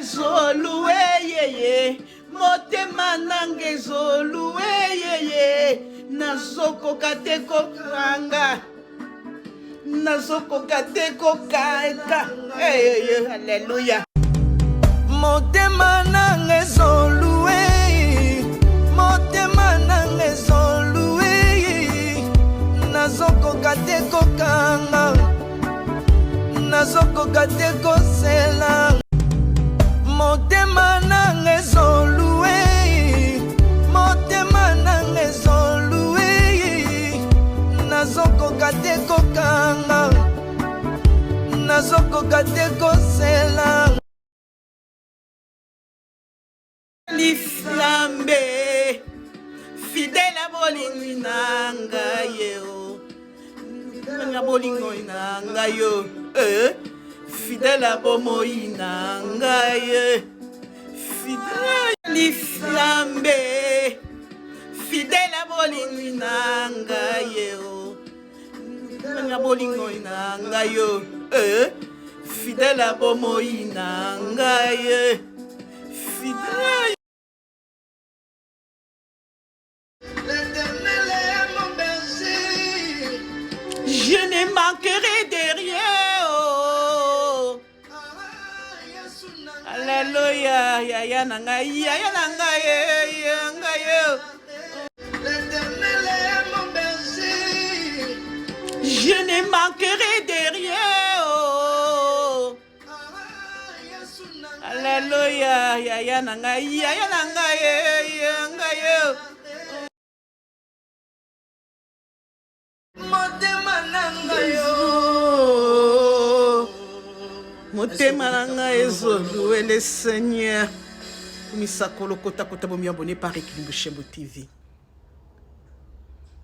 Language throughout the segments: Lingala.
Zoluwe yeye, motema nange zoluwe yeye, nazoko kateko kanga, nazoko kateko kaeka, hallelujah. Motema nange zoluwe, motema nange zoluwe, nazoko kateko kanga, nazoko kateko sela. Motema nange zoluwe, motema nange zoluwe, nazoko kateko kanga, nazoko kateko sela. Li flambe, fidèle à bolingo nanga yo, nanga bolingo nanga yo, fidèle à bomoi nanga ye, fidèle li flambe, fidèle à bolingo nanga yo, nanga bolingo nanga yo, fidèle à bomoi nanga ye, fidèle. L'Éternel est mon berger, je ne manquerai de rien. Oh. Alléluia, ya nanga, l'Éternel est mon berger, je ne manquerai de rien. Oh. Alléluia, ya nanga, motema nanga ezoluwe le Seigneur. Misakolo kota kota bomi abonné par Equilibre Shembo TV.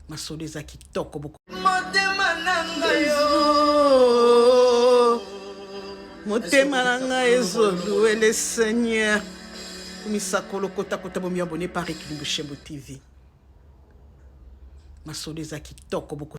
Masolo eza kitoko boko. Motema nanga yo, motema nanga ezoluwe le Seigneur. Misakolo kota kota bomi abonné par Equilibre Shembo TV. Masolo eza kitoko boko.